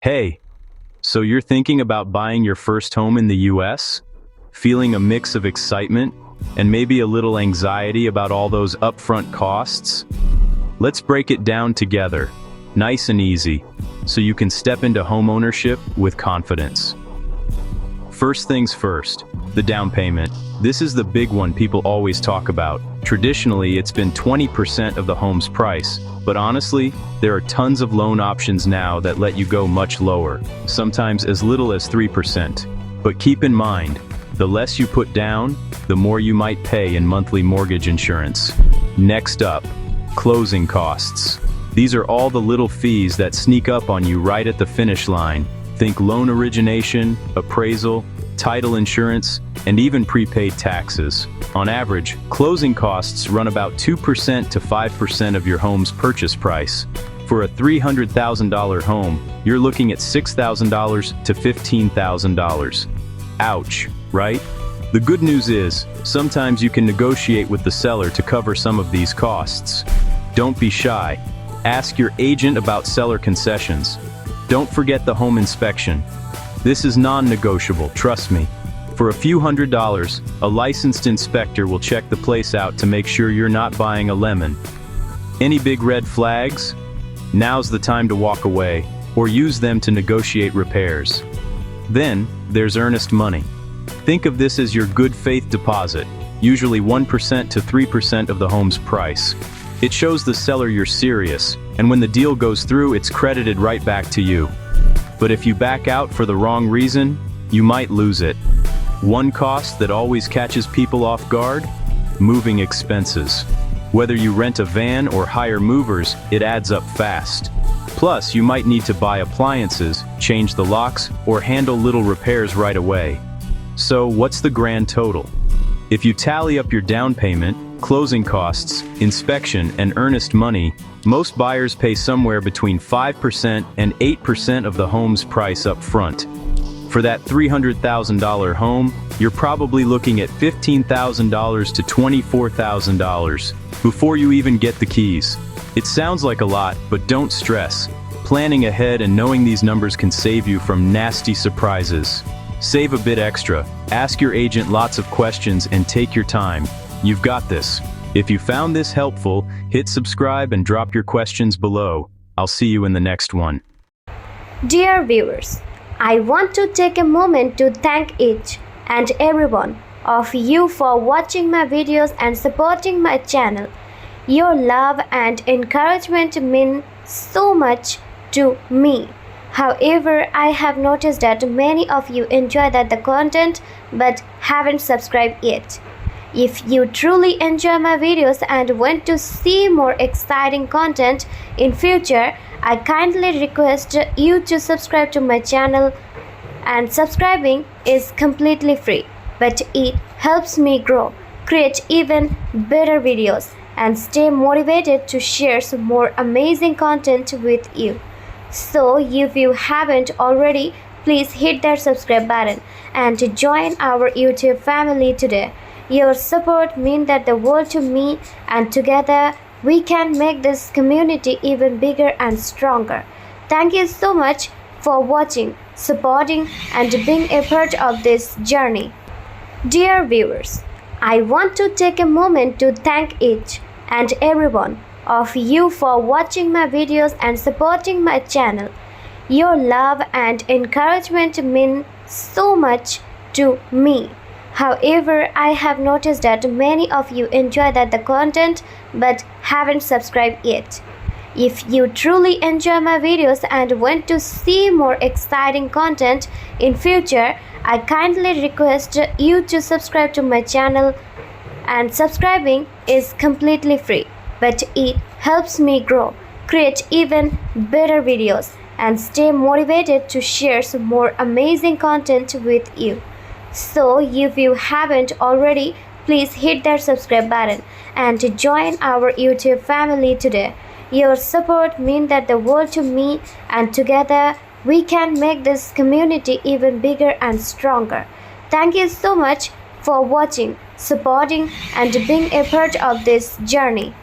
Hey, so you're thinking about buying your first home in the US? Feeling a mix of excitement and maybe a little anxiety about all those upfront costs? Let's break it down together, nice and easy, so you can step into homeownership with confidence. First things first, the down payment. This is the big one people always talk about. Traditionally, it's been 20% of the home's price, but honestly, there are tons of loan options now that let you go much lower, sometimes as little as 3%. But keep in mind, the less you put down, the more you might pay in monthly mortgage insurance. Next up, closing costs. These are all the little fees that sneak up on you right at the finish line. Think loan origination, appraisal, title insurance, and even prepaid taxes. On average, closing costs run about 2% to 5% of your home's purchase price. For a $300,000 home, you're looking at $6,000 to $15,000. Ouch, right? The good news is, sometimes you can negotiate with the seller to cover some of these costs. Don't be shy. Ask your agent about seller concessions. Don't forget the home inspection. This is non-negotiable, trust me. For a few $100s, a licensed inspector will check the place out to make sure you're not buying a lemon. Any big red flags? Now's the time to walk away, or use them to negotiate repairs. Then, there's earnest money. Think of this as your good faith deposit, usually 1% to 3% of the home's price. It shows the seller you're serious, and when the deal goes through, it's credited right back to you. But if you back out for the wrong reason, you might lose it. One cost that always catches people off guard? Moving expenses. Whether you rent a van or hire movers, it adds up fast. Plus, you might need to buy appliances, change the locks, or handle little repairs right away. So, what's the grand total? If you tally up your down payment, closing costs, inspection, and earnest money, most buyers pay somewhere between 5% and 8% of the home's price up front. For that $300,000 home, you're probably looking at $15,000 to $24,000 before you even get the keys. It sounds like a lot, but don't stress. Planning ahead and knowing these numbers can save you from nasty surprises. Save a bit extra, ask your agent lots of questions, and take your time. You've got this. If you found this helpful, hit subscribe and drop your questions below. I'll see you in the next one. Dear viewers, I want to take a moment to thank each and every one of you for watching my videos and supporting my channel. Your love and encouragement mean so much to me. However, I have noticed that many of you enjoy the content but haven't subscribed yet. If you truly enjoy my videos and want to see more exciting content in future, I kindly request you to subscribe to my channel, and subscribing is completely free, but it helps me grow, create even better videos, and stay motivated to share some more amazing content with you. So if you haven't already, please hit that subscribe button and join our YouTube family today. Your support means the world to me, and together we can make this community even bigger and stronger. Thank you so much for watching, supporting, and being a part of this journey. Dear viewers, I want to take a moment to thank each and every one of you for watching my videos and supporting my channel. Your love and encouragement mean so much to me. However, I have noticed that many of you enjoy the content but haven't subscribed yet. If you truly enjoy my videos and want to see more exciting content in future, I kindly request you to subscribe to my channel, and subscribing is completely free, but it helps me grow, create even better videos, and stay motivated to share some more amazing content with you. So if you haven't already, please hit that subscribe button and join our YouTube family today. Your support means the world to me, and together we can make this community even bigger and stronger. Thank you so much for watching, supporting, and being a part of this journey.